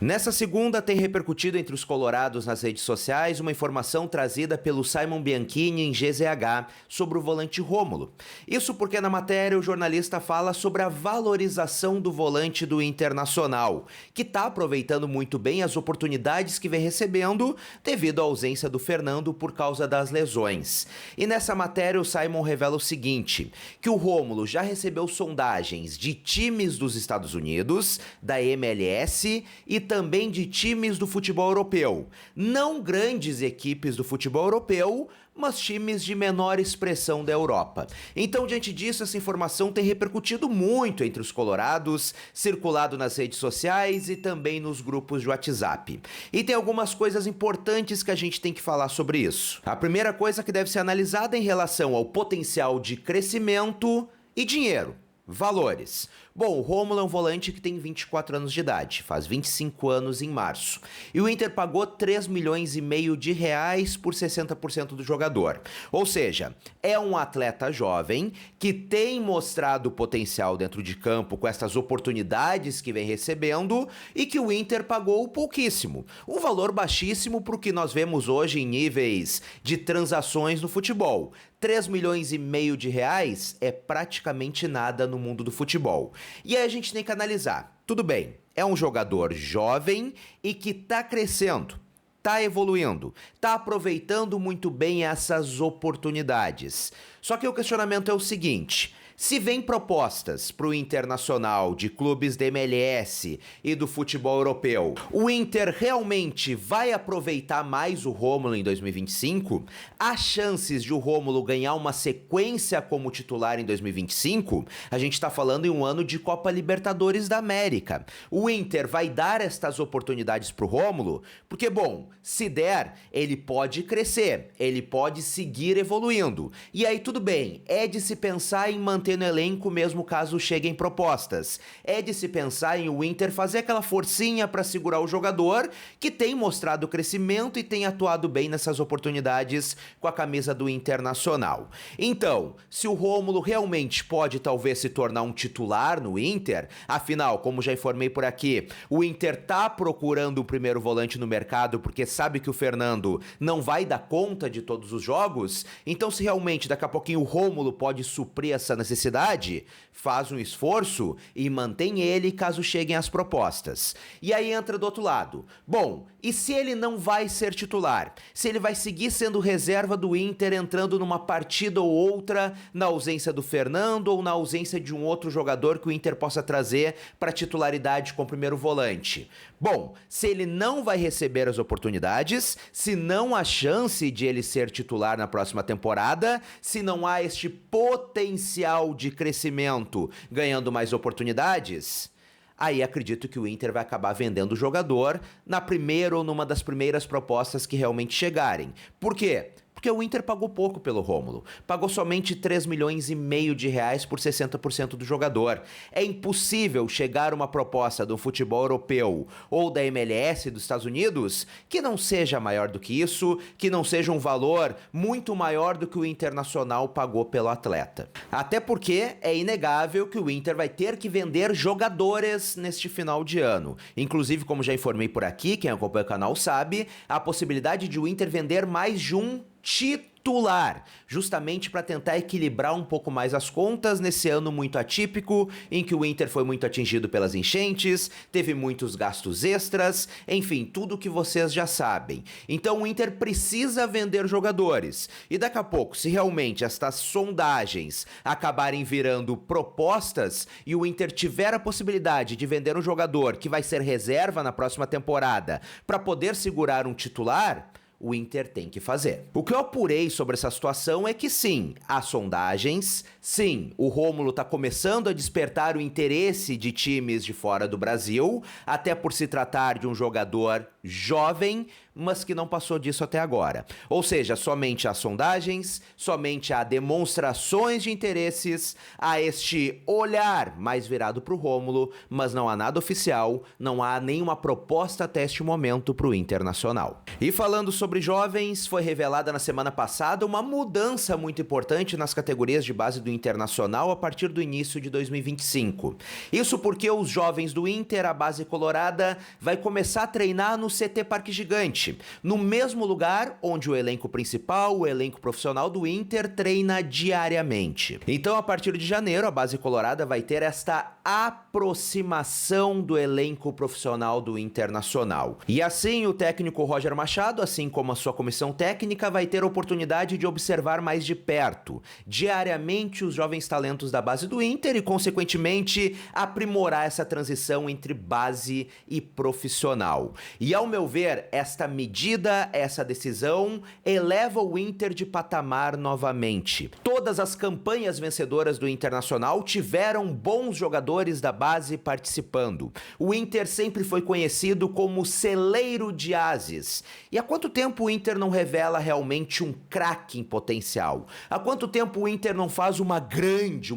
Nessa segunda, tem repercutido entre os colorados nas redes sociais uma informação trazida pelo Simon Bianchini em GZH sobre o volante Rômulo. Isso porque na matéria o jornalista fala sobre a valorização do volante do Internacional, que está aproveitando muito bem as oportunidades que vem recebendo devido à ausência do Fernando por causa das lesões. E nessa matéria o Simon revela o seguinte, que o Rômulo já recebeu sondagens de times dos Estados Unidos, da MLS e também de times do futebol europeu. Não grandes equipes do futebol europeu, mas times de menor expressão da Europa. Então, diante disso, essa informação tem repercutido muito entre os colorados, circulado nas redes sociais e também nos grupos de WhatsApp. E tem algumas coisas importantes que a gente tem que falar sobre isso. A primeira coisa que deve ser analisada em relação ao potencial de crescimento e dinheiro. Valores. Bom, o Rômulo é um volante que tem 24 anos de idade, faz 25 anos em março. E o Inter pagou 3 milhões e meio de reais por 60% do jogador. Ou seja, é um atleta jovem que tem mostrado potencial dentro de campo com essas oportunidades que vem recebendo e que o Inter pagou pouquíssimo. Um valor baixíssimo para o que nós vemos hoje em níveis de transações no futebol. 3 milhões e meio de reais é praticamente nada no mundo do futebol. E aí a gente tem que analisar. Tudo bem, é um jogador jovem e que tá crescendo, tá evoluindo, tá aproveitando muito bem essas oportunidades. Só que o questionamento é o seguinte, se vem propostas para o Internacional de clubes da MLS e do futebol europeu, o Inter realmente vai aproveitar mais o Rômulo em 2025? Há chances de o Rômulo ganhar uma sequência como titular em 2025? A gente está falando em um ano de Copa Libertadores da América. O Inter vai dar estas oportunidades para o Rômulo? Porque, bom, se der, ele pode crescer, ele pode seguir evoluindo. E aí tudo bem, é de se pensar em manter no elenco mesmo caso cheguem propostas. É de se pensar em o Inter fazer aquela forcinha para segurar o jogador que tem mostrado crescimento e tem atuado bem nessas oportunidades com a camisa do Internacional. Então, se o Rômulo realmente pode talvez se tornar um titular no Inter, afinal, como já informei por aqui, o Inter tá procurando o primeiro volante no mercado porque sabe que o Fernando não vai dar conta de todos os jogos, então se realmente daqui a pouquinho o Rômulo pode suprir essa necessidade, faz um esforço e mantém ele caso cheguem as propostas. E aí entra do outro lado. Bom, e se ele não vai ser titular? Se ele vai seguir sendo reserva do Inter, entrando numa partida ou outra, na ausência do Fernando ou na ausência de um outro jogador que o Inter possa trazer para titularidade com o primeiro volante? Bom, se ele não vai receber as oportunidades, se não há chance de ele ser titular na próxima temporada, se não há este potencial de crescimento ganhando mais oportunidades, aí acredito que o Inter vai acabar vendendo o jogador na primeira ou numa das primeiras propostas que realmente chegarem. Por quê? Porque o Inter pagou pouco pelo Rômulo. Pagou somente 3 milhões e meio de reais por 60% do jogador. É impossível chegar uma proposta do futebol europeu ou da MLS dos Estados Unidos que não seja maior do que isso, que não seja um valor muito maior do que o Internacional pagou pelo atleta. Até porque é inegável que o Inter vai ter que vender jogadores neste final de ano. Inclusive, como já informei por aqui, quem acompanha o canal sabe, a possibilidade de o Inter vender mais de um titular, justamente para tentar equilibrar um pouco mais as contas nesse ano muito atípico, em que o Inter foi muito atingido pelas enchentes, teve muitos gastos extras, enfim, tudo que vocês já sabem. Então o Inter precisa vender jogadores. E daqui a pouco, se realmente estas sondagens acabarem virando propostas e o Inter tiver a possibilidade de vender um jogador que vai ser reserva na próxima temporada para poder segurar um titular, o Inter tem que fazer. O que eu apurei sobre essa situação é que sim, há sondagens, sim, o Rômulo está começando a despertar o interesse de times de fora do Brasil, até por se tratar de um jogador jovem, mas que não passou disso até agora. Ou seja, somente há sondagens, somente há demonstrações de interesses, há este olhar mais virado para o Rômulo, mas não há nada oficial, não há nenhuma proposta até este momento para o Internacional. E falando sobre sobre jovens, foi revelada na semana passada uma mudança muito importante nas categorias de base do Internacional a partir do início de 2025. Isso porque os jovens do Inter, a base colorada, vai começar a treinar no CT Parque Gigante, no mesmo lugar onde o elenco principal, o elenco profissional do Inter, treina diariamente. Então, a partir de janeiro, a base colorada vai ter esta aproximação do elenco profissional do Internacional. E assim, o técnico Roger Machado, assim como a sua comissão técnica, vai ter a oportunidade de observar mais de perto, diariamente, os jovens talentos da base do Inter e, consequentemente, aprimorar essa transição entre base e profissional. E, ao meu ver, esta medida, essa decisão, eleva o Inter de patamar novamente. Todas as campanhas vencedoras do Internacional tiveram bons jogadores da base participando. O Inter sempre foi conhecido como celeiro de ases. E há quanto tempo o Inter não revela realmente um craque em potencial? Há quanto tempo o Inter não faz uma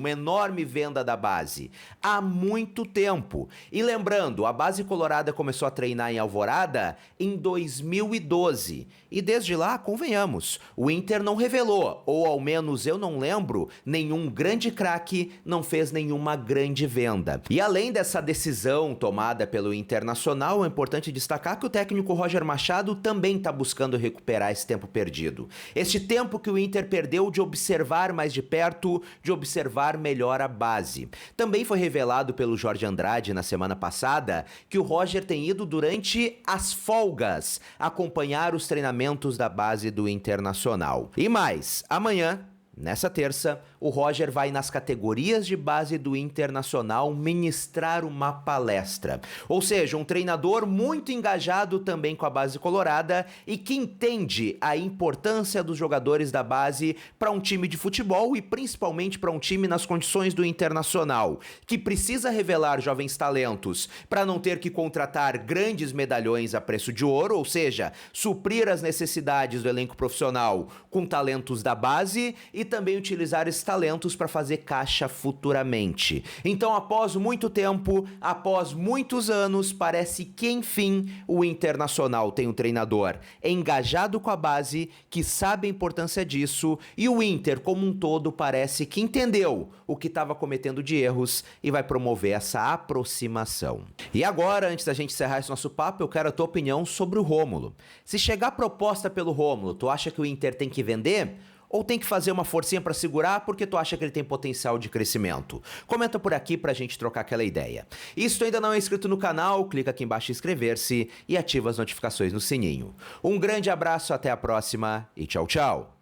enorme venda da base? Há muito tempo. E lembrando, a base colorada começou a treinar em Alvorada em 2012. E desde lá, convenhamos, o Inter não revelou, ou ao menos eu não lembro, nenhum grande craque, não fez nenhuma grande venda. E além dessa decisão tomada pelo Internacional, é importante destacar que o técnico Roger Machado também está buscando recuperar esse tempo perdido. Este tempo que o Inter perdeu de observar mais de perto, de observar melhor a base. Também foi revelado pelo Jorge Andrade na semana passada que o Roger tem ido durante as folgas acompanhar os treinamentos da base do Internacional. E mais, amanhã, nessa terça, o Roger vai nas categorias de base do Internacional ministrar uma palestra. Ou seja, um treinador muito engajado também com a base colorada e que entende a importância dos jogadores da base para um time de futebol e principalmente para um time nas condições do Internacional, que precisa revelar jovens talentos para não ter que contratar grandes medalhões a preço de ouro, ou seja, suprir as necessidades do elenco profissional com talentos da base e também utilizar esses talentos para fazer caixa futuramente. Então, após muito tempo, após muitos anos, parece que, enfim, o Internacional tem um treinador engajado com a base, que sabe a importância disso, e o Inter, como um todo, parece que entendeu o que estava cometendo de erros e vai promover essa aproximação. E agora, antes da gente encerrar esse nosso papo, eu quero a tua opinião sobre o Rômulo. Se chegar proposta pelo Rômulo, tu acha que o Inter tem que vender? Ou tem que fazer uma forcinha para segurar porque tu acha que ele tem potencial de crescimento? Comenta por aqui pra gente trocar aquela ideia. E se tu ainda não é inscrito no canal, clica aqui embaixo em inscrever-se e ativa as notificações no sininho. Um grande abraço, até a próxima e tchau, tchau!